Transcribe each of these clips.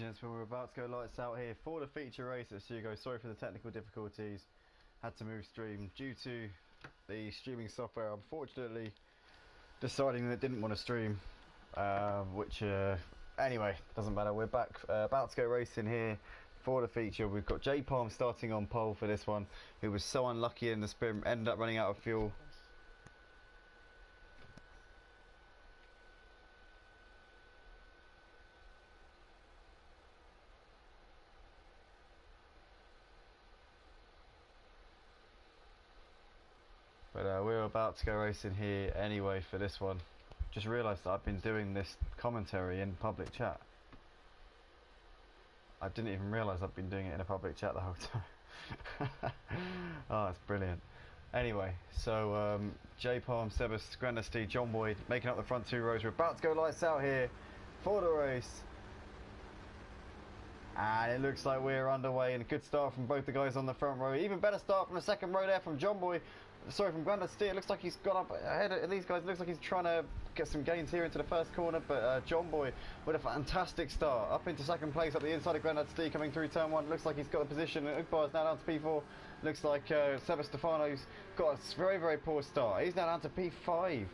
gentlemen, we're about to go lights out here for the feature race at Sugo. Sorry for the technical difficulties, had to move stream due to the streaming software unfortunately deciding that it didn't want to stream, anyway, doesn't matter. We're back, about to go racing here for the feature. We've got J Palm starting on pole for this one, who was so unlucky in the sprint, ended up running out of fuel. But we're about to go racing here anyway for this one. Just realised that I've been doing this commentary in public chat. I didn't even realise I've been doing it in a public chat the whole time. Oh, that's brilliant. Anyway, so J Palm, Sebas, Grandesty, John Boyd making up the front two rows. We're about to go lights out here for the race. And it looks like we're underway, and a good start from both the guys on the front row. Even better start from the second row there from John Boy. Sorry, from Grandesty. It looks like he's got up ahead of these guys. It looks like he's trying to get some gains here into the first corner, but John Boy with a fantastic start. Up into second place up the inside of Grandesty coming through turn one. Looks like he's got the position. Ugbar's now down to P4. Looks like Sebastefano's got a very, very poor start. He's now down to P5.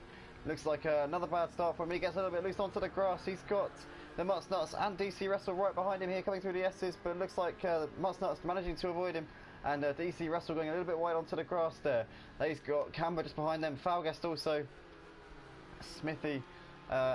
Looks like another bad start for him. He gets a little bit loose onto the grass. He's got the Mutsnuts and DC Wrestle right behind him here coming through the S's, but it looks like Mutsnuts managing to avoid him, and DC Wrestle going a little bit wide onto the grass there. He's got Camber just behind them. Falguest also. Smithy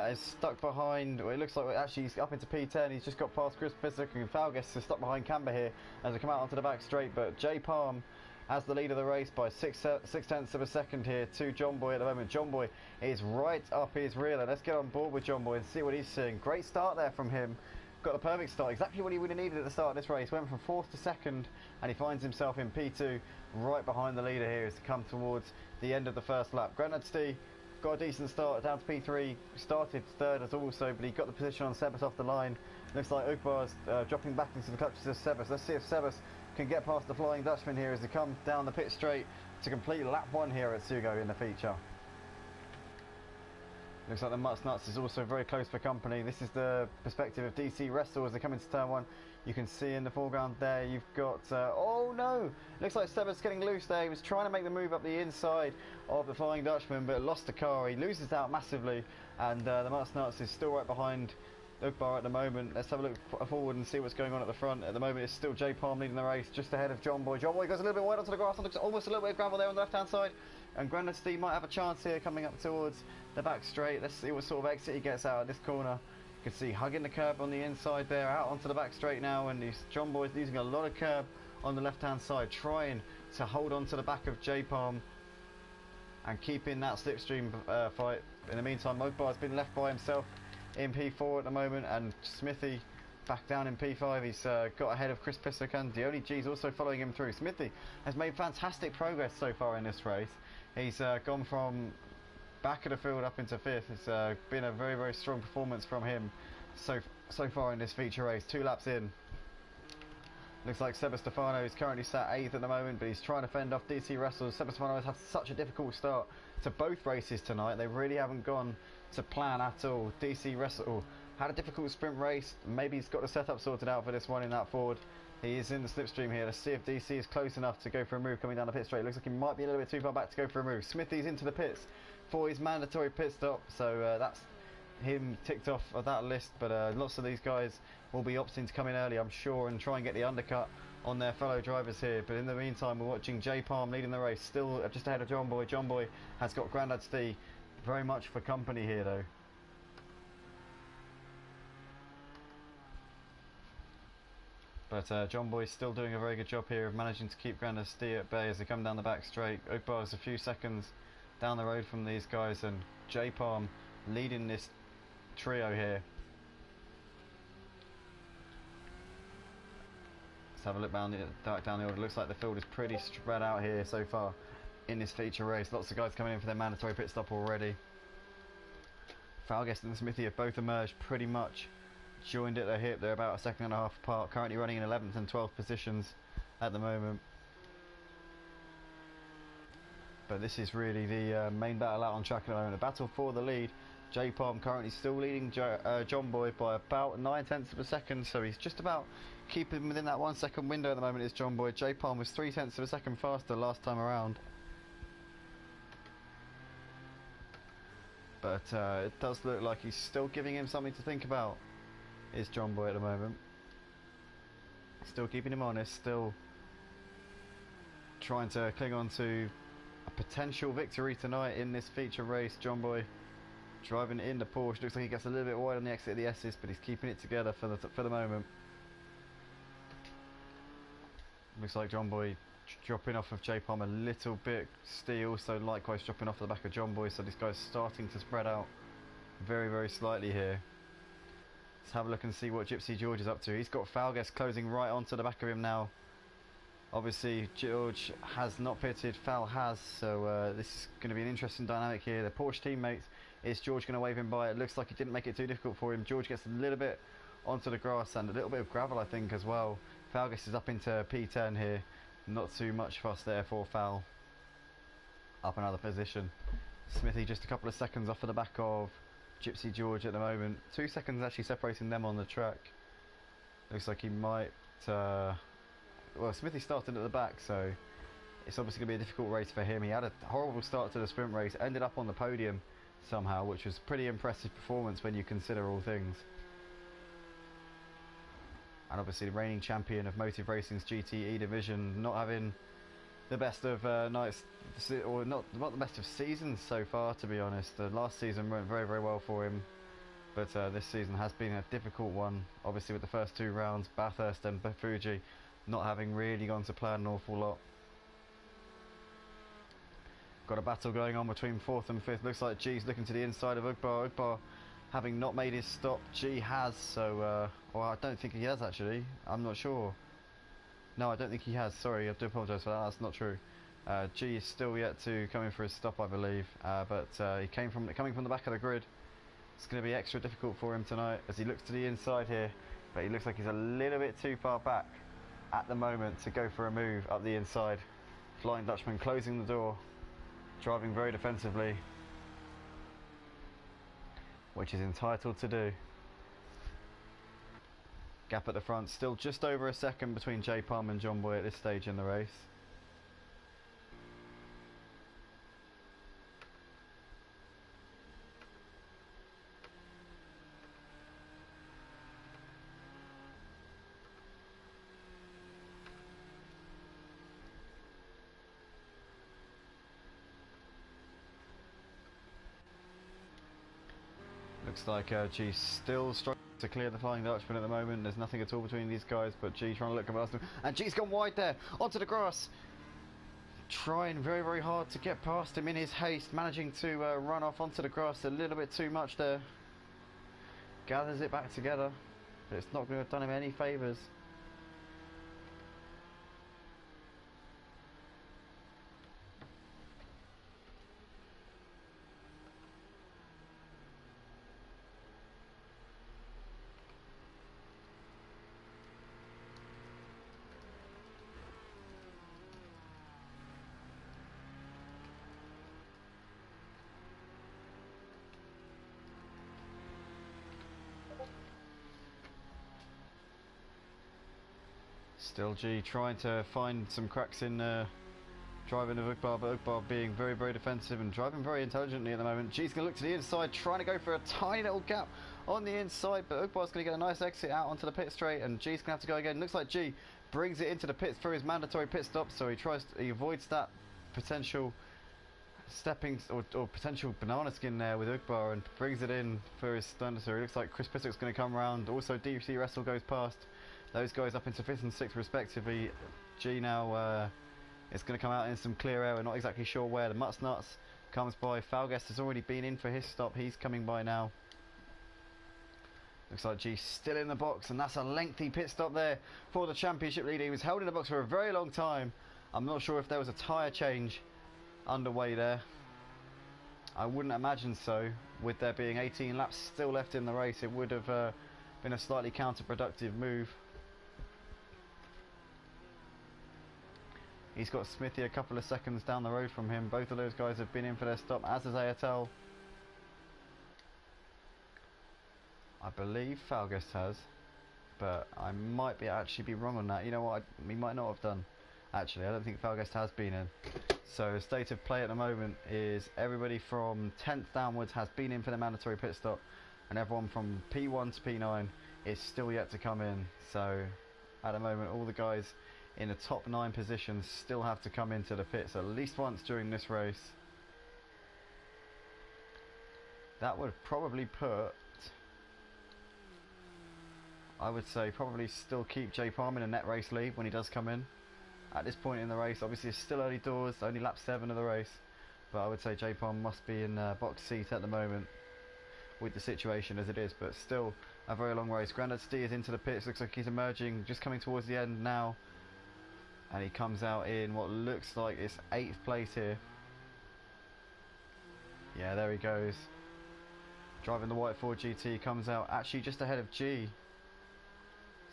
is stuck behind, well, it looks like actually he's up into P10. He's just got past Chris Pissick, and Falguest is stuck behind Camber here as they come out onto the back straight, but J Palm as the lead of the race by 6/10 of a second here to John Boy at the moment. John Boy is right up his rear there. Let's get on board with John Boy and see what he's seeing. Great start there from him. Got the perfect start, exactly what he would have needed at the start of this race. Went from 4th to 2nd, and he finds himself in P2 right behind the leader here as to come towards the end of the first lap. Grandesty got a decent start down to P3, started 3rd as also, but he got the position on Sebas off the line. Looks like Ugbar's dropping back into the clutches of Sebas. Let's see if Sebas can get past the Flying Dutchman here as they come down the pit straight to complete lap 1 here at Sugo in the feature. Looks like the Mutsnuts is also very close for company. This is the perspective of DC Wrestle as they come into turn 1. You can see in the foreground there you've got, oh no! Looks like Sebas getting loose there. He was trying to make the move up the inside of the Flying Dutchman, but lost the car. He loses out massively, and the Mutsnuts is still right behind Ugbar at the moment. Let's have a look forward and see what's going on at the front. At the moment it's still J Palm leading the race just ahead of John Boy. John Boy goes a little bit wide onto the grass, looks almost a little bit of gravel there on the left hand side, and Grandesty might have a chance here coming up towards the back straight. Let's see what sort of exit he gets out of this corner. You can see hugging the curb on the inside there, out onto the back straight now, and John Boy's using a lot of curb on the left hand side, trying to hold on to the back of J Palm and keeping that slipstream fight. In the meantime, Ugbar's been left by himself in P4 at the moment, and Smithy back down in P5. He's got ahead of Chris Pissick, and the only G's also following him through. Smithy has made fantastic progress so far in this race. He's gone from back of the field up into 5th. It's been a very, very strong performance from him so far in this feature race. 2 laps in. Looks like Sebastefano is currently sat 8th at the moment, but he's trying to fend off DC Wrestle. Sebastefano has had such a difficult start to both races tonight. They really haven't gone to plan at all. DC Wrestle had a difficult sprint race. Maybe he's got the setup sorted out for this one in that Ford. He is in the slipstream here. Let's see if DC is close enough to go for a move coming down the pit straight. Looks like he might be a little bit too far back to go for a move. Smithy's into the pits for his mandatory pit stop, so that's him ticked off of that list, but lots of these guys will be opting to come in early, I'm sure, and try and get the undercut on their fellow drivers here. But in the meantime, we're watching J Palm leading the race, still just ahead of John Boy. John Boy has got Grandesty very much for company here though. But John Boy's still doing a very good job here of managing to keep Grandesty at bay as they come down the back straight. Ugbar is a few seconds down the road from these guys, and J Palm leading this trio here. Let's have a look down the order. Looks like the field is pretty spread out here so far in this feature race. Lots of guys coming in for their mandatory pit stop already. Falguest and Smithy have both emerged pretty much joined at the hip. They're about a second and a half apart, currently running in 11th and 12th positions at the moment. But this is really the main battle out on track at the moment. The battle for the lead. J-Palm currently still leading John Boy by about 9/10 of a second, so he's just about keeping within that 1 second window at the moment is John Boy. J-Palm was 3/10 of a second faster last time around. But it does look like he's still giving him something to think about, is John Boy at the moment. Still keeping him honest, still trying to cling on to a potential victory tonight in this feature race. John Boy driving in the Porsche. Looks like he gets a little bit wide on the exit of the S's, but he's keeping it together for the moment. Looks like John Boy dropping off of J-Palm a little bit. Steve also likewise dropping off the back of John Boy, so this guy's starting to spread out very, very slightly here. Let's have a look and see what Gypsy George is up to. He's got Falgues closing right onto the back of him now. Obviously George has not pitted, Fal has, so this is going to be an interesting dynamic here. The Porsche teammates, is George going to wave him by? It looks like he didn't make it too difficult for him. George gets a little bit onto the grass and a little bit of gravel I think as well. Falgues is up into P10 here, not too much fuss there for Fal. Up another position. Smithy just a couple of seconds off of the back of Gypsy George at the moment. 2 seconds actually separating them on the track. Looks like he might well, Smithy started at the back, so it's obviously going to be a difficult race for him. He had a horrible start to the sprint race, ended up on the podium somehow, which was a pretty impressive performance when you consider all things. And obviously the reigning champion of Motive Racing's GTE division, not having the best of nights, or not the best of seasons so far, to be honest. The last season went very, very well for him, but this season has been a difficult one. Obviously with the first 2 rounds, Bathurst and Fuji not having really gone to plan an awful lot. Got a battle going on between 4th and 5th. Looks like G's looking to the inside of Ugbar. Ugbar having not made his stop. G has, so well, I don't think he has actually. I'm not sure. No, I don't think he has. Sorry, I do apologise for that. That's not true. G is still yet to come in for his stop, I believe. But he coming from the back of the grid. It's going to be extra difficult for him tonight as he looks to the inside here. But he looks like he's a little bit too far back at the moment to go for a move up the inside. Flying Dutchman closing the door, driving very defensively, which is entitled to do. Gap at the front, still just over a second between J-Palm and John Boy at this stage in the race. Looks like G's still struggling to clear the Flying Dutchman at the moment. There's nothing at all between these guys, but G trying to look past him. And G's gone wide there, onto the grass. Trying very, very hard to get past him in his haste, managing to run off onto the grass a little bit too much there. Gathers it back together, but it's not going to have done him any favours. Still G trying to find some cracks in driving of Ugbar, but Ugbar being very, very defensive and driving very intelligently at the moment. G's going to look to the inside, trying to go for a tiny little gap on the inside, but Ugbar's going to get a nice exit out onto the pit straight, and G's going to have to go again. Looks like G brings it into the pits for his mandatory pit stop, so he avoids that potential stepping or potential banana skin there with Ugbar and brings it in for his thunder. So it looks like Chris Pissock's going to come round. Also DC Wrestle goes past those guys up into 5th and 6th respectively. G now is going to come out in some clear air. We're not exactly sure where. The Mutts Nuts comes by. Falgues has already been in for his stop. He's coming by now. Looks like G still in the box, and that's a lengthy pit stop there for the championship leader. He was held in the box for a very long time. I'm not sure if there was a tyre change underway there. I wouldn't imagine so. With there being 18 laps still left in the race, it would have been a slightly counterproductive move. He's got Smithy a couple of seconds down the road from him. Both of those guys have been in for their stop, as has ATL. I believe Falguest has, but I might actually be wrong on that. You know what, we might not have done. Actually, I don't think Falguest has been in. So state of play at the moment is everybody from 10th downwards has been in for the mandatory pit stop, and everyone from P1 to P9 is still yet to come in. So at the moment, all the guys in the top 9 positions still have to come into the pits at least once during this race. That would probably put, I would say, probably still keep J Palm in a net race lead when he does come in. At this point in the race, obviously it's still early doors, only lap 7 of the race, but I would say J Palm must be in box seat at the moment with the situation as it is, but still a very long race. Grandad Stee is into the pits, looks like he's emerging, just coming towards the end now, and he comes out in what looks like it's 8th place here. Yeah, there he goes, driving the white Ford GT, comes out actually just ahead of G.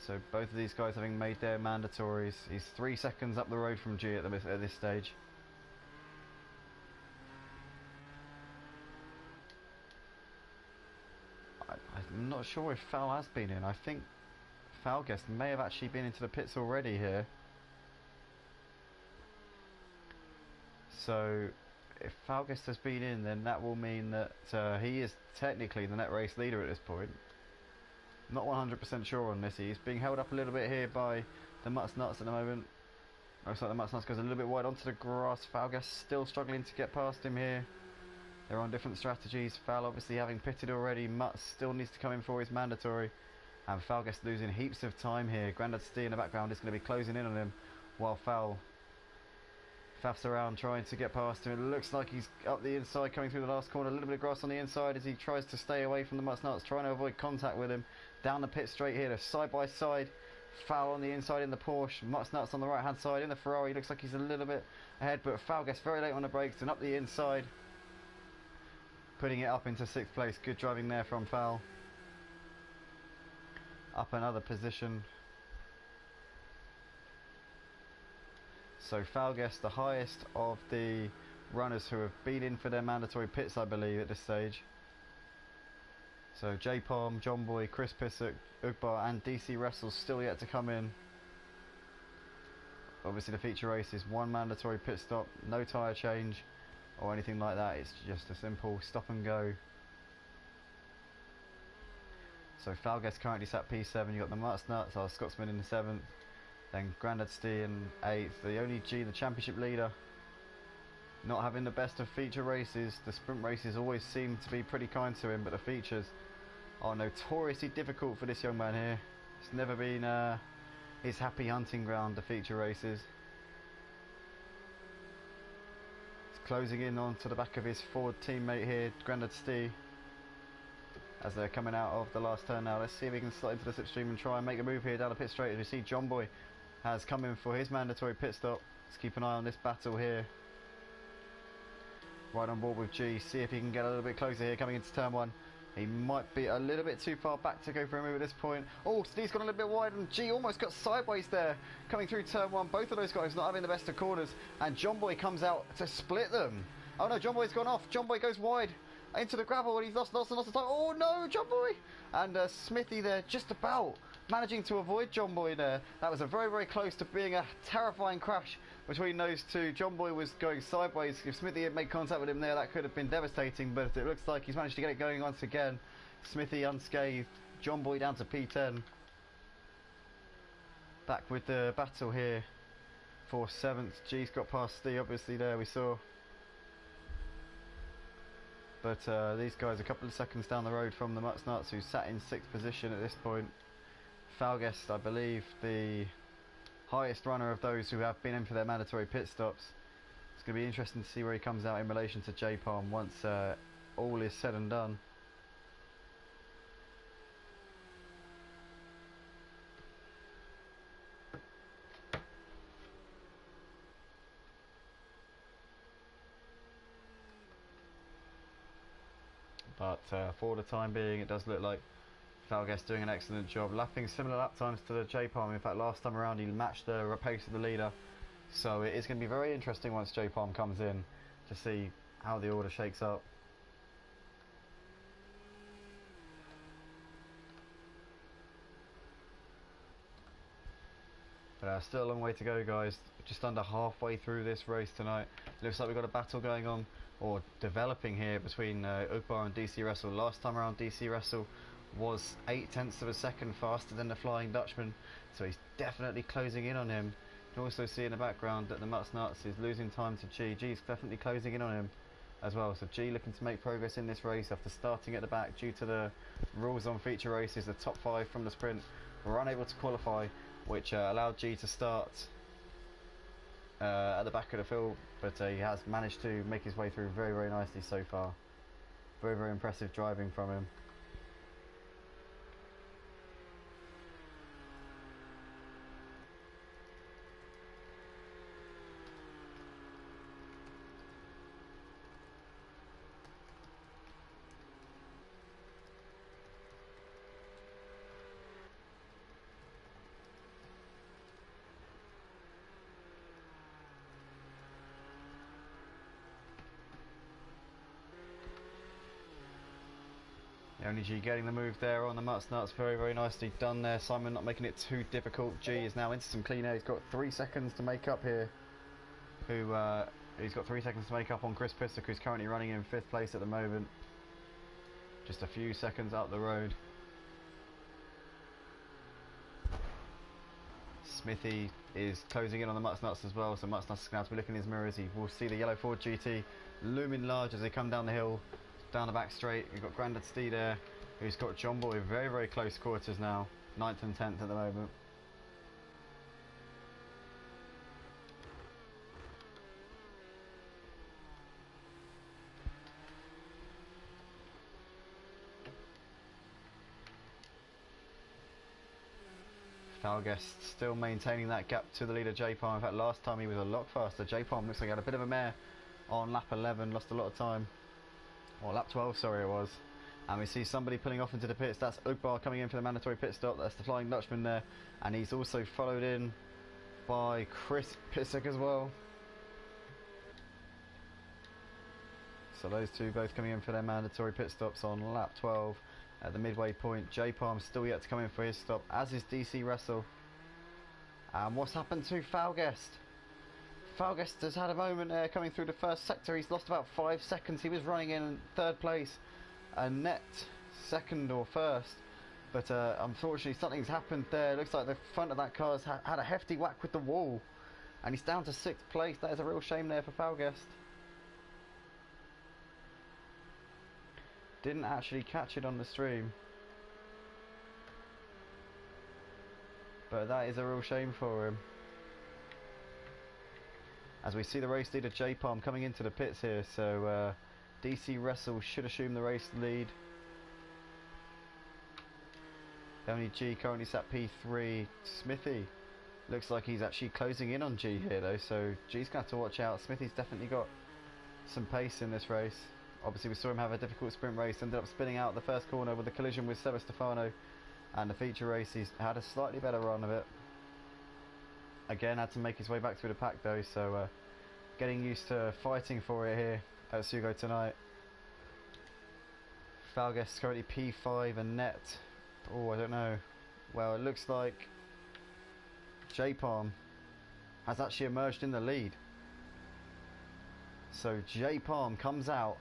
So both of these guys having made their mandatories. He's 3 seconds up the road from G at this stage. I'm not sure if Foul has been in. I think Falguest may have actually been into the pits already here. So if Falguest has been in, then that will mean that he is technically the net race leader at this point. Not 100% sure on this. He's being held up a little bit here by the Mutts Nuts at the moment. Looks like the Mutts Nuts goes a little bit wide onto the grass. Falguest still struggling to get past him here. They're on different strategies. Foul obviously having pitted already. Mutts still needs to come in for his mandatory. And Falguest losing heaps of time here. Grandad Stee in the background is going to be closing in on him while Foul faffs around trying to get past him. It looks like he's up the inside coming through the last corner. A little bit of grass on the inside as he tries to stay away from the Mutts Nuts, trying to avoid contact with him. Down the pit straight here, side by side. Foul on the inside in the Porsche, Mutts Nuts on the right hand side in the Ferrari. Looks like he's a little bit ahead, but Foul gets very late on the brakes and up the inside, putting it up into 6th place. Good driving there from Foul. Up another position. So Falguest, the highest of the runners who have been in for their mandatory pits, I believe, at this stage. So J Palm, John Boy, Chris Pissock, Ugbar and DC Wrestles still yet to come in. Obviously the feature race is 1 mandatory pit stop, no tyre change or anything like that. It's just a simple stop and go. So Falguest currently sat P7. You've got the Mutts Nuts, our Scotsman in the 7th. Then Grandad Stee in 8th. The only G, the championship leader, not having the best of feature races. The sprint races always seem to be pretty kind to him, but the features are notoriously difficult for this young man here. It's never been his happy hunting ground, the feature races. He's closing in onto the back of his Ford teammate here, Grandad Stee, as they're coming out of the last turn now. Let's see if he can slide into the slipstream and try and make a move here down the pit straight. As we see John Boy has come in for his mandatory pit stop. Let's keep an eye on this battle here. Right on board with G, see if he can get a little bit closer here coming into turn 1. He might be a little bit too far back to go for a move at this point. Oh, Steve's gone a little bit wide and G almost got sideways there coming through turn 1. Both of those guys not having the best of corners, and John Boy comes out to split them. Oh no, John Boy's gone off. John Boy goes wide into the gravel and he's lost and lost of time. Oh no, John Boy! And Smithy there just about managing to avoid John Boy there. That was a very close to being a terrifying crash between those two. John Boy was going sideways. If Smithy had made contact with him there, that could have been devastating, but it looks like he's managed to get it going once again. Smithy unscathed, John Boy down to P10. Back with the battle here for 7th. G's got past Steve obviously there, we saw. But these guys a couple of seconds down the road from the Mutts Nuts, who sat in 6th position at this point. Falguest, I believe, the highest runner of those who have been in for their mandatory pit stops. It's going to be interesting to see where he comes out in relation to J Palm once all is said and done. But for the time being, it does look like Falguest doing an excellent job, lapping similar lap times to the J Palm. In fact, last time around he matched the pace of the leader. So it is going to be very interesting once J Palm comes in to see how the order shakes up. But still a long way to go, guys. Just under halfway through this race tonight. Looks like we've got a battle going on, or developing here, between Ugbar and DC Wrestle. Last time around, DC Wrestle was 0.8 of a second faster than the Flying Dutchman, so he's definitely closing in on him. You can also see in the background that the Mutts Nuts is losing time to G. G's definitely closing in on him as well. So G looking to make progress in this race after starting at the back due to the rules on feature races. The top 5 from the sprint were unable to qualify, which allowed G to start at the back of the field, but he has managed to make his way through very, very nicely so far. Very, very impressive driving from him. Only G getting the move there on the Mutts Nuts, very, very nicely done there. Simon not making it too difficult. G is now into some clean air. He's got 3 seconds to make up here. He's got 3 seconds to make up on Chris Pissick, who's currently running in 5th place at the moment. Just a few seconds up the road. Smithy is closing in on the Mutts Nuts as well, so Mutts Nuts is going to have to be looking in his mirrors. He will see the yellow Ford GT looming large as they come down the hill. Down the back straight, you've got Grandad Steed there, who's got John Boy very, very close quarters now, 9th and 10th at the moment. Falguest still maintaining that gap to the leader J Palm. In fact, last time he was a lot faster. J Palm looks like he had a bit of a mare on lap 11, lost a lot of time. Or lap 12, sorry, it was. And we see somebody pulling off into the pits. That's Ugbar coming in for the mandatory pit stop. That's the Flying Dutchman there. And he's also followed in by Chris Pissick as well. So those two both coming in for their mandatory pit stops on lap 12 at the midway point. J Palm still yet to come in for his stop, as is DC Wrestle. And what's happened to Falguest? Falguest has had a moment there coming through the first sector. He's lost about 5 seconds. He was running in 3rd place, a net 2nd or 1st, but unfortunately something's happened there. It looks like the front of that car's had a hefty whack with the wall, and he's down to 6th place. That is a real shame there for Falguest. Didn't actually catch it on the stream, but that is a real shame for him. As we see the race leader J Palm coming into the pits here, so DC Wrestle should assume the race lead. Only G currently sat P3. Smithy looks like he's actually closing in on G here though, so G's going to have to watch out. Smithy's definitely got some pace in this race. Obviously we saw him have a difficult sprint race, ended up spinning out the first corner with a collision with Seba Stefano, and the feature race he's had a slightly better run of it. Again, had to make his way back through the pack though, so getting used to fighting for it here at Sugo tonight. Falguest currently P5 and net. Oh, I don't know. Well, it looks like J Palm has actually emerged in the lead. So J Palm comes out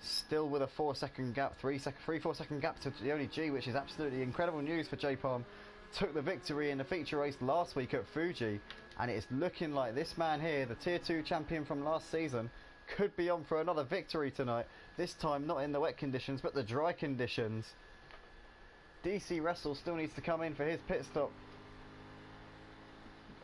still with a 4-second gap, 3-4 second gap to the only G, which is absolutely incredible news for J Palm. Took the victory in the feature race last week at Fuji, and it's looking like this man here, the tier 2 champion from last season, could be on for another victory tonight. This time not in the wet conditions but the dry conditions. DC Wrestle still needs to come in for his pit stop.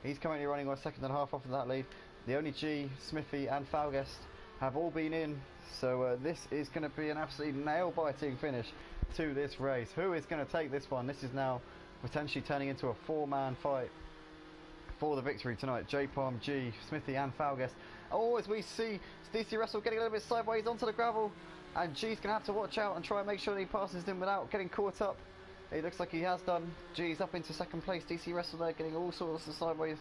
He's currently running on a 2.5 seconds off of that lead. The only G, Smithy and Falguest have all been in, so this is going to be an absolutely nail-biting finish to this race. Who is going to take this one? This is now potentially turning into a 4-man fight for the victory tonight. J Palm, G, Smithy and Falguest. Oh, as we see DC Wrestle getting a little bit sideways onto the gravel, and G's going to have to watch out and try and make sure that he passes him without getting caught up. It looks like he has done. G's up into 2nd place. DC Wrestle there getting all sorts of sideways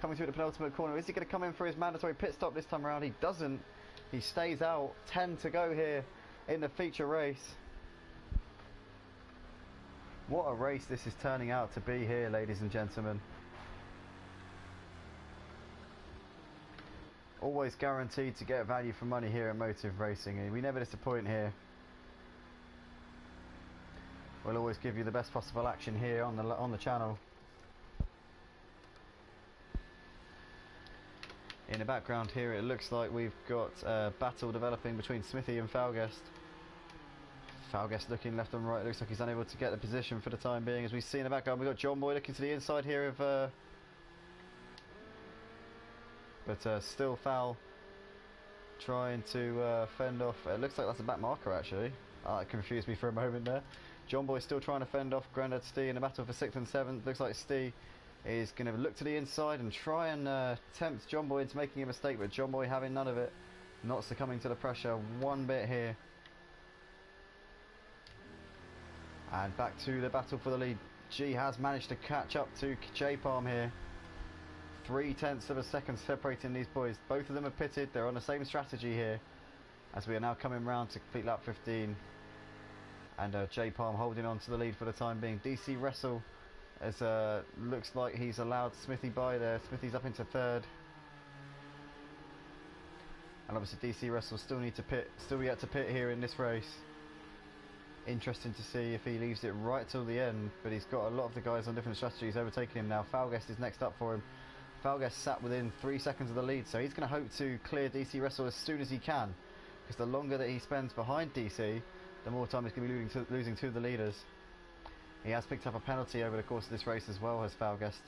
coming through the penultimate corner. Is he going to come in for his mandatory pit stop this time around? He doesn't. He stays out. 10 to go here in the feature race. What a race this is turning out to be here, ladies and gentlemen. Always guaranteed to get value for money here at Motive Racing, and we never disappoint here. We'll always give you the best possible action here on the channel. In the background here, it looks like we've got a battle developing between Smithy and Falguest. Falguest looking left and right. Looks like he's unable to get the position for the time being. As we see in the background, we've got John Boy looking to the inside here of but still Foul trying to fend off. It looks like that's a back marker actually. That confused me for a moment there. John Boy still trying to fend off Grandad Stee in the battle for 6th and 7th. Looks like Stee is going to look to the inside and try and tempt John Boy into making a mistake, but John Boy having none of it, not succumbing to the pressure one bit here. And back to the battle for the lead. G has managed to catch up to J Palm here. 0.3 of a second separating these boys. Both of them are pitted. They're on the same strategy here, as we are now coming round to complete lap 15. And J Palm holding on to the lead for the time being. DC Wrestle, as looks like he's allowed Smithy by there. Smithy's up into 3rd. And obviously DC Wrestle still need to pit, still yet to pit here in this race. Interesting to see if he leaves it right till the end, but he's got a lot of the guys on different strategies overtaking him now. Falguest is next up for him. Falguest sat within 3 seconds of the lead, so he's going to hope to clear DC Wrestle as soon as he can, because the longer that he spends behind DC, the more time he's going to be losing to the leaders. He has picked up a penalty over the course of this race as well as Falguest,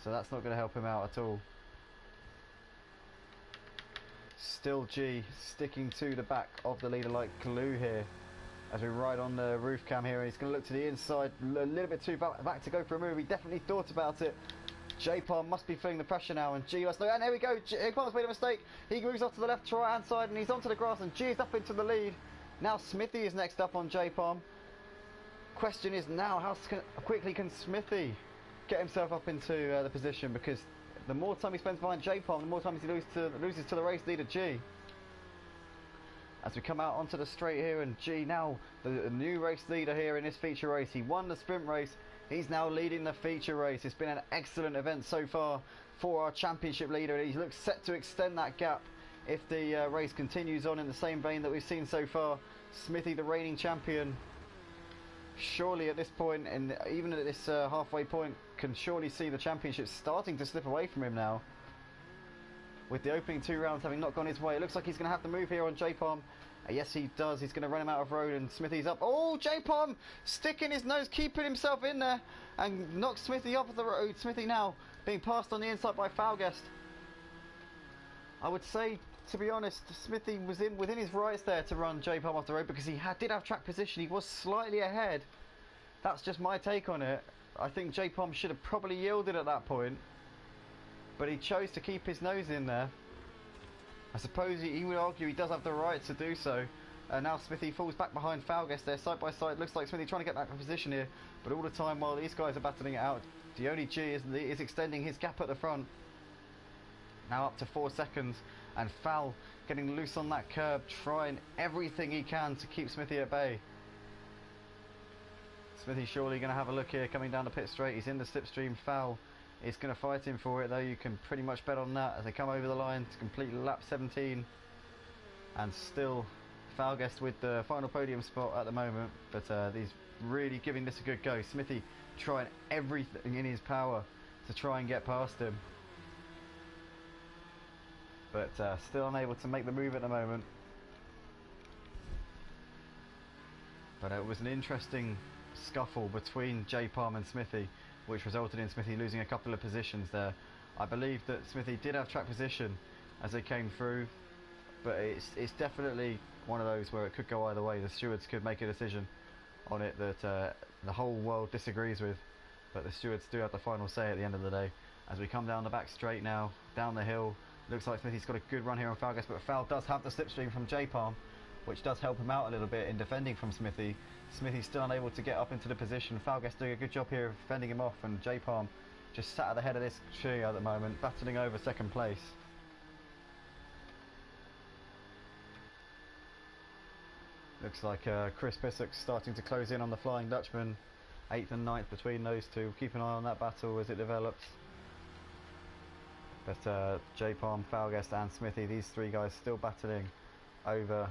so that's not going to help him out at all. Still G sticking to the back of the leader like glue here as we ride on the roof cam here, and he's going to look to the inside a little bit too back to go for a move. He definitely thought about it. J Palm must be feeling the pressure now, and G must know. And there we go. J Palm's made a mistake. He moves off to the left, right hand side, and he's onto the grass, and G is up into the lead. Now Smithy is next up on J Palm. Question is now, how quickly can Smithy get himself up into the position, because the more time he spends behind J Palm, the more time he loses to the race leader G. As we come out onto the straight here, and G now the new race leader here in this feature race. He won the sprint race. He's now leading the feature race. It's been an excellent event so far for our championship leader. He looks set to extend that gap if the race continues on in the same vein that we've seen so far. Smithy, the reigning champion, surely at this point, and even at this halfway point, can surely see the championship starting to slip away from him now. With the opening 2 rounds having not gone his way, it looks like he's going to have to move here on J Palm. Yes, he does. He's going to run him out of road, and Smithy's up. Oh, J Palm sticking his nose, keeping himself in there, and knocks Smithy off of the road. Smithy now being passed on the inside by Falguest. I would say, to be honest, Smithy was within his rights there to run J Palm off the road, because he did have track position. He was slightly ahead. That's just my take on it. I think J Palm should have probably yielded at that point, but he chose to keep his nose in there. I suppose he would argue he does have the right to do so. Now Smithy falls back behind Falguest there, side by side. Looks like Smithy trying to get back in position here, but all the time while these guys are battling it out, the only G is extending his gap at the front. Now up to 4 seconds, and Foul getting loose on that curb, trying everything he can to keep Smithy at bay. Smithy surely going to have a look here, coming down the pit straight. He's in the slipstream. Foul is going to fight him for it, though. You can pretty much bet on that as they come over the line to complete lap 17. And still Falguest with the final podium spot at the moment, but he's really giving this a good go. Smithy trying everything in his power to try and get past him, but still unable to make the move at the moment. But it was an interesting scuffle between J Palm and Smithy, which resulted in Smithy losing a couple of positions there. I believe that Smithy did have track position as they came through, but it's definitely one of those where it could go either way. The stewards could make a decision on it that the whole world disagrees with, but the stewards do have the final say at the end of the day. As we come down the back straight now, down the hill, looks like Smithy's got a good run here on Falguest, but Foul does have the slipstream from J Palm, which does help him out a little bit in defending from Smithy. Smithy's still unable to get up into the position. Falguest doing a good job here of fending him off, and J Palm just sat at the head of this tree at the moment, battling over second place. Looks like Chris Pissock's starting to close in on the Flying Dutchman. 8th and 9th between those two. Keep an eye on that battle as it develops. But J Palm, Falguest and Smithy, these three guys still battling over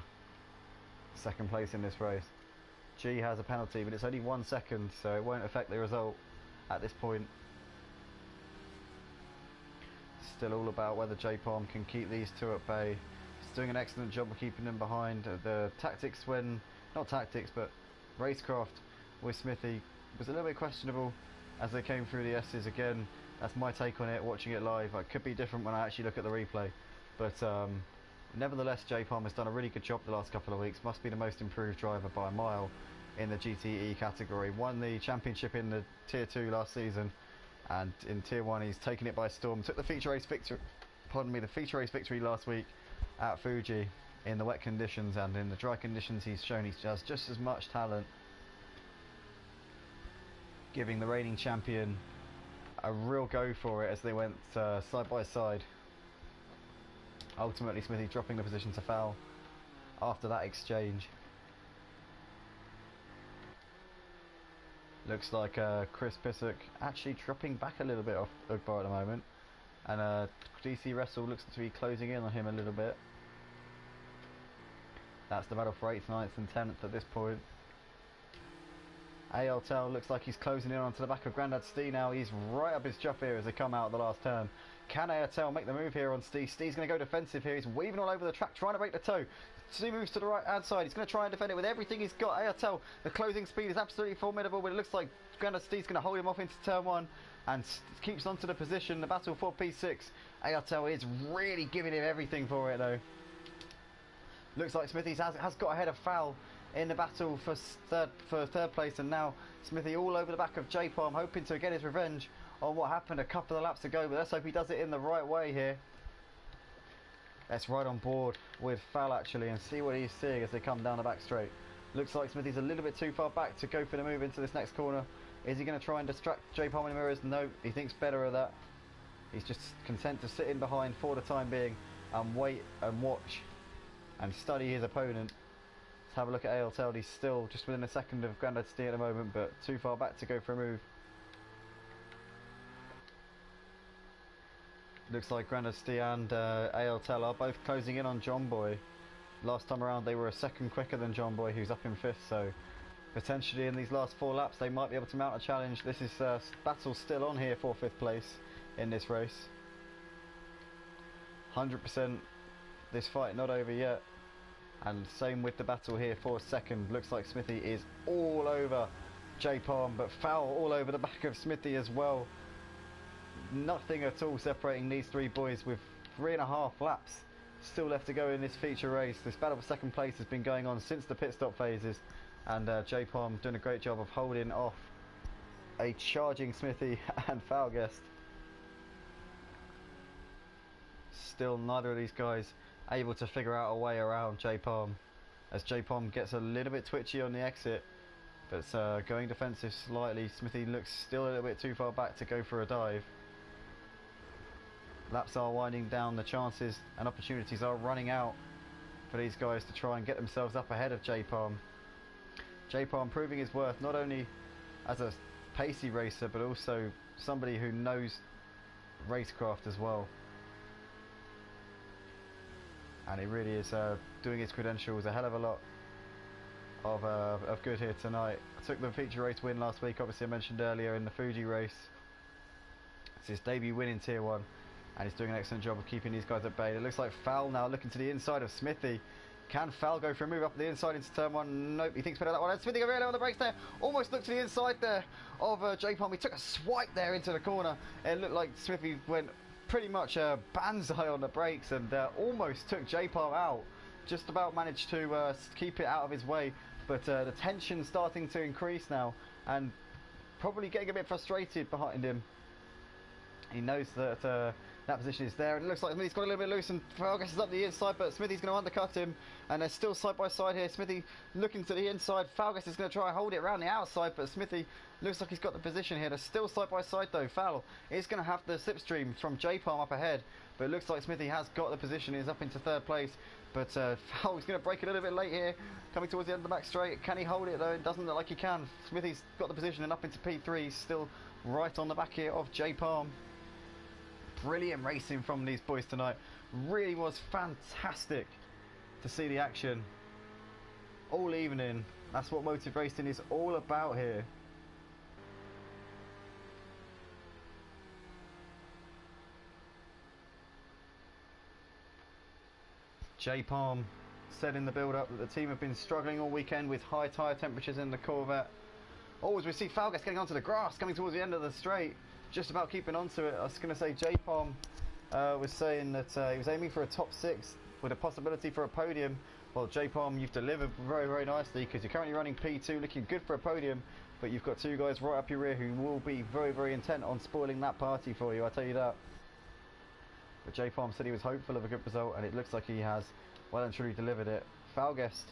second place in this race. G has a penalty, but it's only 1 second, so it won't affect the result at this point. Still all about whether J Palm can keep these two at bay. He's doing an excellent job of keeping them behind. The tactics not tactics, but racecraft with Smithy was a little bit questionable as they came through the S's again. That's my take on it, watching it live. It could be different when I actually look at the replay. But nevertheless, J Palm has done a really good job the last couple of weeks. Must be the most improved driver by a mile in the GTE category. Won the championship in the Tier 2 last season, and in Tier 1 he's taken it by storm. Took the feature race victory, last week at Fuji in the wet conditions, and in the dry conditions he's shown he has just as much talent, giving the reigning champion a real go for it as they went side by side. Ultimately Smithy dropping the position to foul after that exchange. Looks like Chris Pissock actually dropping back a little bit off Ugbar at the moment, and DC Wrestle looks to be closing in on him a little bit. That's the battle for 8th, 9th and 10th at this point. ALTEL looks like he's closing in onto the back of Grandad Stee now. He's right up his chuff here as they come out of the last turn. Can ALTEL make the move here on Stee? Stee's going to go defensive here. He's weaving all over the track, trying to break the toe. Stee moves to the right hand side. He's going to try and defend it with everything he's got. ALTEL, the closing speed is absolutely formidable, but it looks like Grandad Stee's going to hold him off into turn 1 and keeps onto the position. The battle for P6. ALTEL is really giving him everything for it though. Looks like Smithy has got ahead of Foul in the battle for third place, and now Smithy all over the back of J Palm, hoping to get his revenge on what happened a couple of laps ago, but let's hope he does it in the right way here. Let's ride on board with Foul actually and see what he's seeing as they come down the back straight. Looks like Smithy's a little bit too far back to go for the move into this next corner. Is he going to try and distract J Palm in the mirrors? No, he thinks better of that. He's just content to sit in behind for the time being and wait and watch and study his opponent. Let's have a look at ALTEL. He's still just within a second of Grandad Stee at the moment, but too far back to go for a move. Looks like Grandad Stee and ALTEL are both closing in on John Boy. Last time around they were a second quicker than John Boy, who's up in 5th, so potentially in these last 4 laps they might be able to mount a challenge. This is battle still on here for 5th place in this race. 100% this fight not over yet, and same with the battle here for 2nd. Looks like Smithy is all over J Palm, but Foul all over the back of Smithy as well. Nothing at all separating these 3 boys, with 3.5 laps still left to go in this feature race. This battle for 2nd place has been going on since the pit stop phases, and J Palm doing a great job of holding off a charging Smithy and Falguest. Still neither of these guys able to figure out a way around J Palm, as J Palm gets a little bit twitchy on the exit, but going defensive slightly. Smithy looks still a little bit too far back to go for a dive. Laps are winding down, the chances and opportunities are running out for these guys to try and get themselves up ahead of J Palm. J Palm proving his worth not only as a pacey racer, but also somebody who knows racecraft as well. And he really is doing his credentials a hell of a lot of good here tonight. Took the feature race win last week, obviously I mentioned earlier, in the Fuji race. It's his debut win in Tier 1, and he's doing an excellent job of keeping these guys at bay. It looks like Foul now looking to the inside of Smithy. Can Foul go for a move up the inside into turn 1? Nope, he thinks better of that one. And Smithy got really low on the brakes there. Almost looked to the inside there of J Palm. He took a swipe there into the corner. It looked like Smithy went pretty much banzai on the brakes and almost took J Palm out. Just about managed to keep it out of his way, but the tension starting to increase now, and probably getting a bit frustrated behind him. He knows that That position is there, and it looks like Smithy's got a little bit loose, and Falgas is up the inside, but Smithy's going to undercut him, and they're still side by side here. Smithy looking to the inside, Falgas is going to try and hold it around the outside, but Smithy looks like he's got the position here. They're still side by side though. Foul is going to have the slipstream from J-Palm up ahead, but it looks like Smithy has got the position, he's up into third place, but Foul is going to break a little bit late here, coming towards the end of the back straight. Can he hold it though? It doesn't look like he can. Smithy's got the position and up into P3, still right on the back here of J-Palm. Brilliant racing from these boys tonight. Really was fantastic to see the action all evening. That's what motive racing is all about here. J-Palm said in the build-up that the team have been struggling all weekend with high tyre temperatures in the Corvette. Oh, as we see Falgas getting onto the grass, coming towards the end of the straight, just about keeping onto it. I was going to say J-Palm was saying that he was aiming for a top 6 with a possibility for a podium. Well, J-Palm, you've delivered very, very nicely, because you're currently running P2, looking good for a podium, but you've got 2 guys right up your rear who will be very, very intent on spoiling that party for you, I tell you that. But J-Palm said he was hopeful of a good result, and it looks like he has well and truly delivered it. Falguest,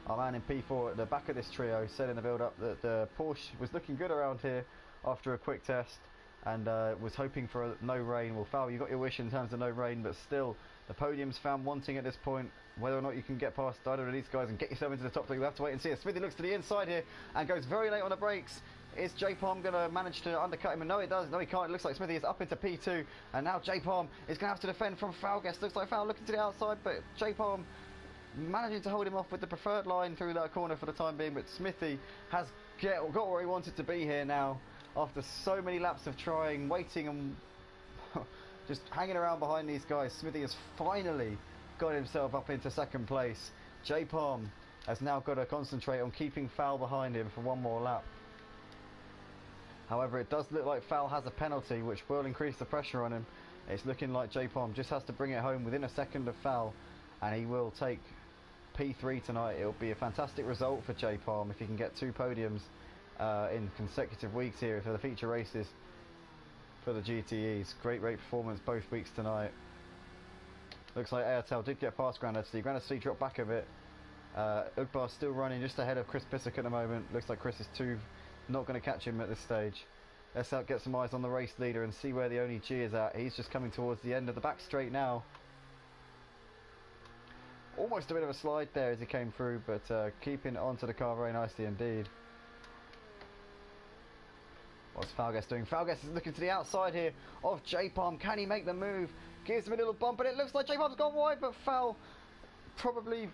our man in P4 at the back of this trio, said in the build-up that the Porsche was looking good around here after a quick test, and was hoping for no rain. Well, Foul, you got your wish in terms of no rain, but still, the podium's found wanting at this point. Whether or not you can get past either of these guys and get yourself into the top 3, we'll have to wait and see. Smithy looks to the inside here and goes very late on the brakes. Is J-Palm going to manage to undercut him? And no, it does. No, he can't. It looks like Smithy is up into P2, and now J-Palm is going to have to defend from Falguest. Looks like Foul looking to the outside, but J-Palm managing to hold him off with the preferred line through that corner for the time being. But Smithy has got where he wanted to be here now, after so many laps of trying, waiting, and just hanging around behind these guys. Smithy has finally got himself up into second place. J-Palm has now got to concentrate on keeping Foul behind him for one more lap. However, it does look like Foul has a penalty, which will increase the pressure on him. It's looking like J-Palm just has to bring it home within a second of Foul, and he will take P3 tonight. It'll be a fantastic result for J-Palm if he can get 2 podiums in consecutive weeks here for the feature races for the GTEs. Great performance both weeks tonight. Looks like Airtel did get past Grand FC. Grand FC dropped back a bit. Ugbar still running just ahead of Chris Pissick at the moment. Looks like Chris is not going to catch him at this stage. Let's get some eyes on the race leader and see where the only G is at. He's just coming towards the end of the back straight now. Almost a bit of a slide there as he came through, but keeping onto the car very nicely indeed. What's Falguest doing? Falguest is looking to the outside here of J-Palm. Can he make the move? Gives him a little bump, and it looks like J-Palm's gone wide, but Foul probably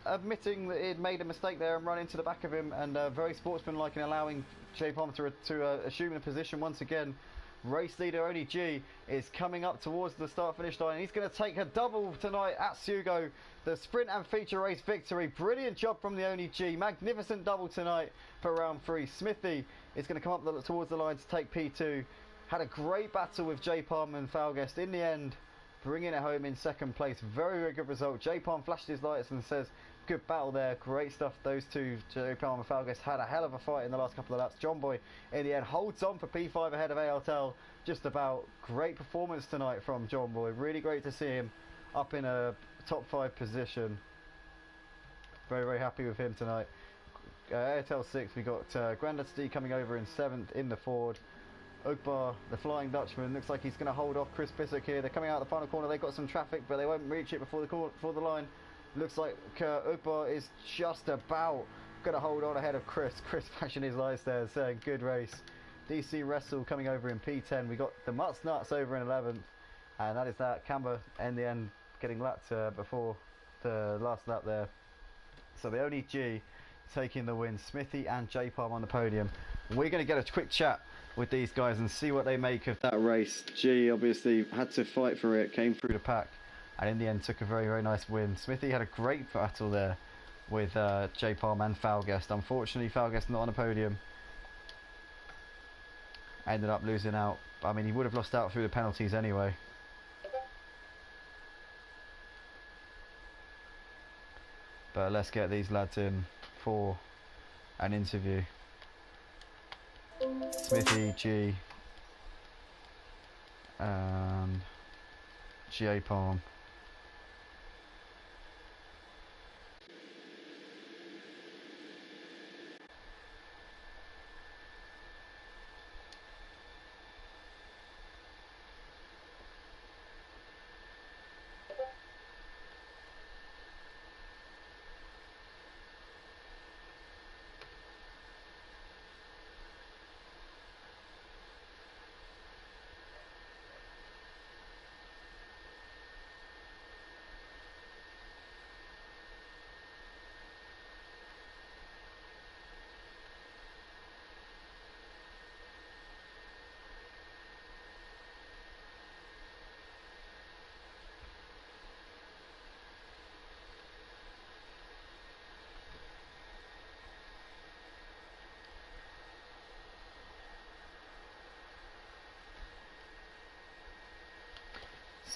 admitting that he'd made a mistake there and run into the back of him, and very sportsmanlike in allowing J-Palm to assume the position once again. Race leader Oni G is coming up towards the start-finish line, and he's going to take a double tonight at Sugo. The sprint and feature race victory. Brilliant job from the Oni G. Magnificent double tonight for round 3. Smithy is going to come up towards the line to take P2. Had a great battle with J-Palm and Falguest. In the end, bringing it home in second place. Very, very good result. J-Palm flashed his lights and says, good battle there. Great stuff. Those two, J-Palm and Falguest, had a hell of a fight in the last couple of laps. John Boy, in the end, holds on for P5 ahead of ALTEL. Just about. Great performance tonight from John Boy. Really great to see him up in a top 5 position. Very, very happy with him tonight. ALTEL 6, we got Grandad D coming over in 7th in the Ford. Ugbar, the Flying Dutchman, looks like he's going to hold off Chris Pissick here. They're coming out the final corner. They've got some traffic, but they won't reach it before the line. Looks like Ugbar is just about going to hold on ahead of Chris. Chris flashing his lights there, saying good race. DC Wrestle coming over in P10. We got the Mutts Nuts over in 11th, and that is that. Camber in the end getting lapped before the last lap there. So the only G taking the win. Smithy and J-Palm on the podium. We're going to get a quick chat with these guys and see what they make of that race. G obviously had to fight for it, came through the pack, and in the end took a very, very nice win. Smithy had a great battle there with J-Palm and Falguest. Unfortunately, Falguest not on a podium. Ended up losing out. I mean, he would have lost out through the penalties anyway. But let's get these lads in for an interview. Smithy, G, and J Palm.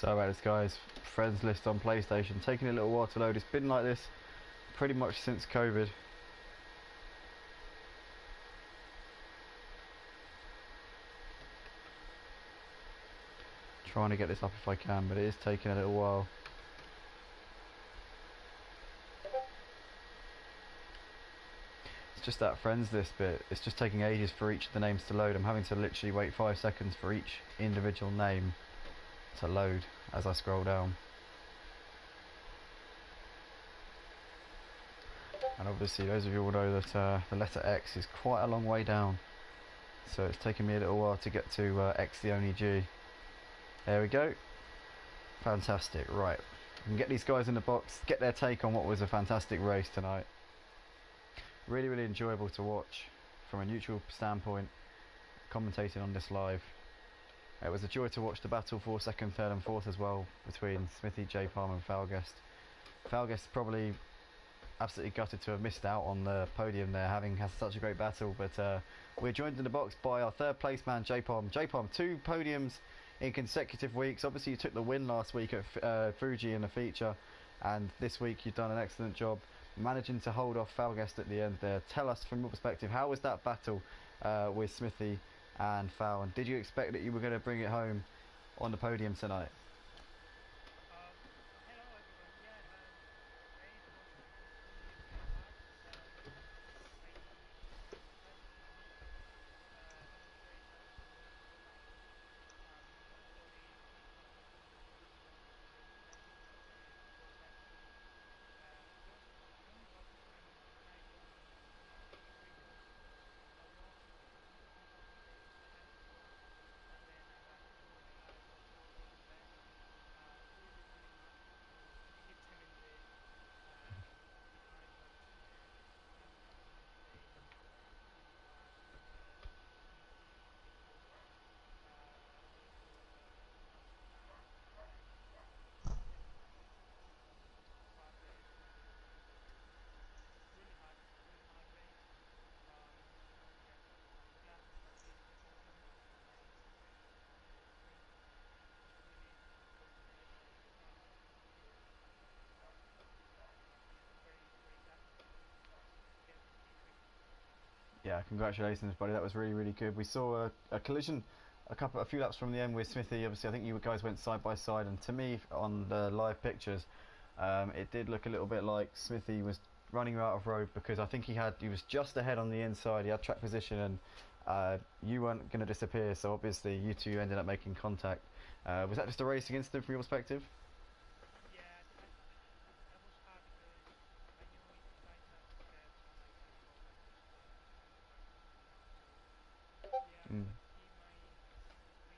So about this guys, friends list on PlayStation, taking a little while to load. It's been like this pretty much since COVID. Trying to get this up if I can, but it is taking a little while. It's just that friends list bit, it's just taking ages for each of the names to load. I'm having to literally wait 5 seconds for each individual name to load as I scroll down. And obviously those of you will know that the letter X is quite a long way down, so it's taken me a little while to get to X the only G. There we go. Fantastic. Right, we can get these guys in the box, get their take on what was a fantastic race tonight. Really enjoyable to watch from a neutral standpoint, commentating on this live. It was a joy to watch the battle for second, third and fourth as well between Smithy, J Palm and Falguest. Falguest probably absolutely gutted to have missed out on the podium there, having had such a great battle, but we're joined in the box by our third place man J Palm. J Palm, 2 podiums in consecutive weeks. Obviously you took the win last week at Fuji in the feature, and this week you've done an excellent job managing to hold off Falguest at the end there. Tell us from your perspective, how was that battle with Smithy and Fal, and did you expect that you were going to bring it home on the podium tonight? Hello everyone. Yeah, today it was really hard. I had really demonstrate that I can win the battle. Probably because of the timing of the battle. I only got the time when Fury was almost on top of the leaderboard, but then I had to hold back. Really hit him behind, but at the end of the day, it was really hard. Smithy was not so kind sometimes, and but really hard race. Yeah, I'm glad to be in the podium. I think it's really important for everyone to very glad to get the victory. Yeah, congratulations, buddy. That was really good. We saw a collision a few laps from the end with Smithy. Obviously, I think you guys went side by side, and to me, on the live pictures, it did look a little bit like Smithy was running out of road, because I think he was just ahead on the inside. He had track position, and you weren't going to disappear. So obviously, you two ended up making contact. Was that just a racing incident from your perspective? Yeah, that was hard because I knew if I had get a yellow card, I was gonna start losing the battle. So yeah, Mm. but he might win, so hopefully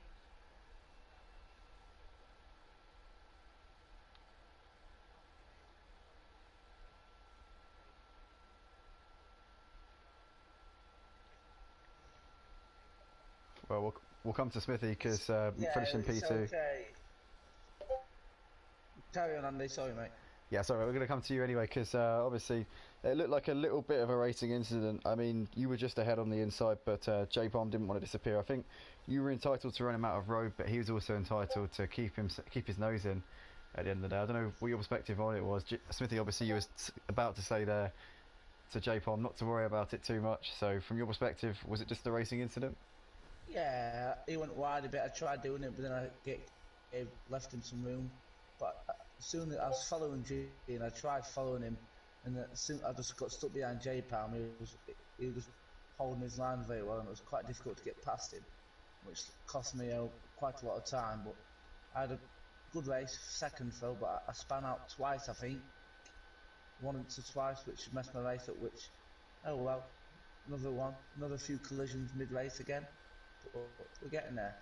today Well, we'll come to Smithy because Yeah, finishing it's P2. okay. Carry on, Andy. Sorry, mate. Yeah, sorry, we're going to come to you anyway because obviously it looked like a little bit of a racing incident. I mean, you were just ahead on the inside, but J Palm didn't want to disappear. I think you were entitled to run him out of road, but he was also entitled to keep his nose in at the end of the day. I don't know what your perspective on it was. Smithy, obviously, you was about to say there to J Palm not to worry about it too much. So, from your perspective, was it just a racing incident? Yeah, he went wide a bit. I tried doing it, but then I get left him some room. But soon I was following G and I tried following him, and soon I just got stuck behind J Palm. He was holding his line very well, and it was quite difficult to get past him, which cost me quite a lot of time. But I had a good race, second Phil, but I span out twice, I think, once or twice, which messed my race up. Which, oh well, another few collisions mid-race again, but we're getting there.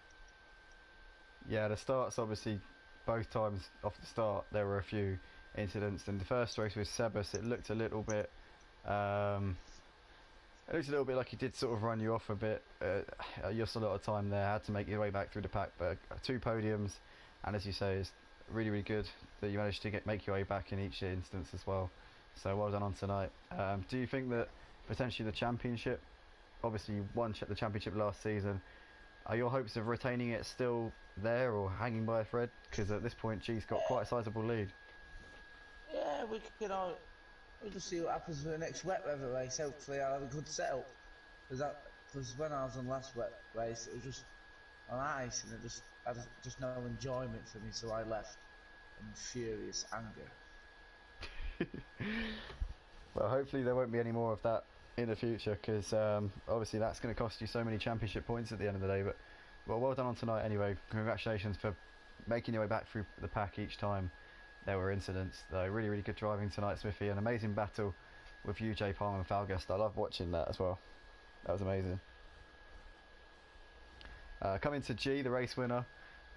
Yeah, the starts obviously both times off the start there were a few incidents. In the first race with Sebas, it looked a little bit. It looks a little bit like he did sort of run you off a bit. You lost a lot of time there. Had to make your way back through the pack, but 2 podiums, and as you say, it's really really good that you managed to make your way back in each instance as well. So well done on tonight. Do you think that potentially the championship? Obviously, you won the championship last season. Are your hopes of retaining it still there or hanging by a thread? Because at this point, G's got quite a sizable lead. Yeah, we'll just see what happens with the next wet weather race. Hopefully, I'll have a good setup. Because when I was on last wet race, it was just on ice, and I just no enjoyment for me, so I left in furious anger. Well, hopefully there won't be any more of that in the future, because obviously that's going to cost you so many championship points at the end of the day. But well done on tonight anyway. Congratulations for making your way back through the pack each time there were incidents. Though really really good driving tonight, Smithy. An amazing battle with you, J Palm and Falgast. I love watching that as well. That was amazing. Coming to G, the race winner,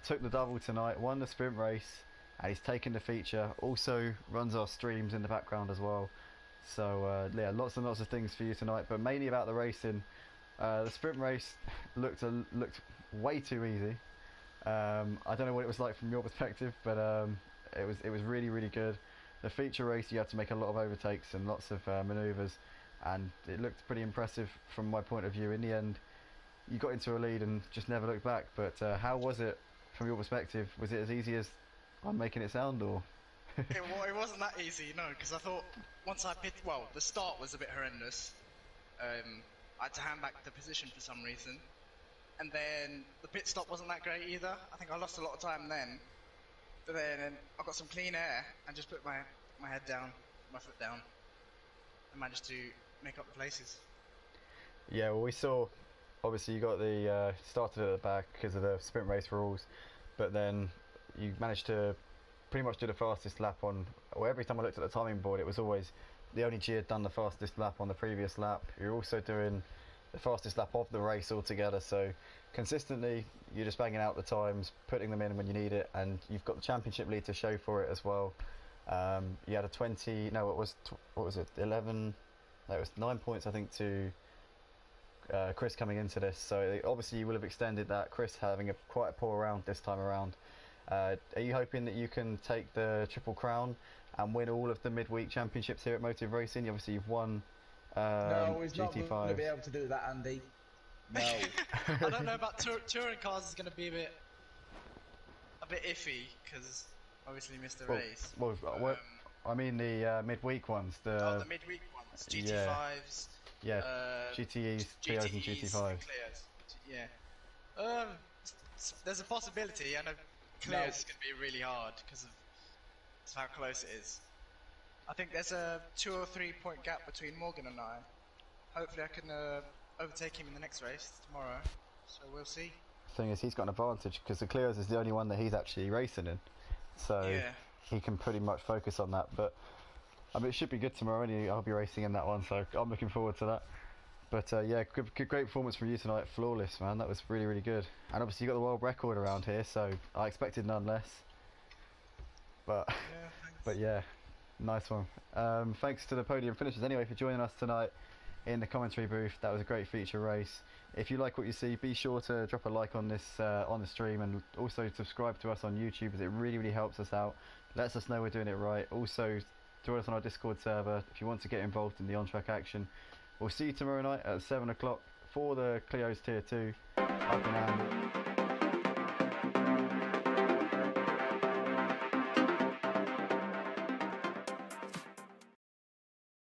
took the double tonight, won the sprint race, and he's taken the feature. Also runs our streams in the background as well. So yeah, lots and lots of things for you tonight, but mainly about the racing. The sprint race looked way too easy. I don't know what it was like from your perspective, but it was really really good. The feature race, you had to make a lot of overtakes and lots of manoeuvres, and it looked pretty impressive from my point of view. In the end, you got into a lead and just never looked back. But how was it from your perspective? Was it as easy as I'm making it sound, or? It wasn't that easy, no, because I thought once I pit, well, the start was a bit horrendous. I had to hand back the position for some reason, and then the pit stop wasn't that great either. I think I lost a lot of time then. But then I got some clean air and just put my head down, my foot down, and managed to make up the places. Yeah, well, we saw. Obviously, you got the started at the back because of the sprint race rules, but then you managed to pretty much do the fastest lap on. Well, every time I looked at the timing board, it was always the only G had done the fastest lap on the previous lap. You're also doing the fastest lap of the race altogether. So consistently, you're just banging out the times, putting them in when you need it, and you've got the championship lead to show for it as well. You had a 20. No, what was it? 11. No, it was 9 points, I think, to Chris coming into this. So obviously you will have extended that. Chris having quite a poor round this time around. Are you hoping that you can take the Triple Crown and win all of the midweek championships here at Motive Racing? Obviously you've won No, he's not going to be GT5s. able to do that, Andy. No. I don't know about touring cars is going to be a bit iffy because obviously missed the race. Well, I mean the midweek ones. The midweek ones, GT5s, yeah, GTEs, Clios, and GT5s. Clios. Yeah. There's a possibility. I know Clios is going to be really hard because of how close it is. I think there's a 2 or 3 point gap between Morgan and I. Hopefully I can overtake him in the next race tomorrow. So we'll see. Thing is, he's got an advantage because the Clios is the only one that he's actually racing in, so yeah, he can pretty much focus on that. But I mean, it should be good tomorrow. Anyway, I'll be racing in that one, so I'm looking forward to that. But yeah, great performance from you tonight. Flawless, man. That was really, really good. And obviously you got the world record around here, so I expected none less. But yeah, but yeah, nice one. Thanks to the podium finishers anyway for joining us tonight in the commentary booth. That was a great feature race. If you like what you see, be sure to drop a like on this on the stream, and also subscribe to us on YouTube, as it really really helps us out. Lets us know we're doing it right. Also join us on our Discord server if you want to get involved in the on-track action. We'll see you tomorrow night at 7 o'clock for the Clio's Tier 2. Up and down.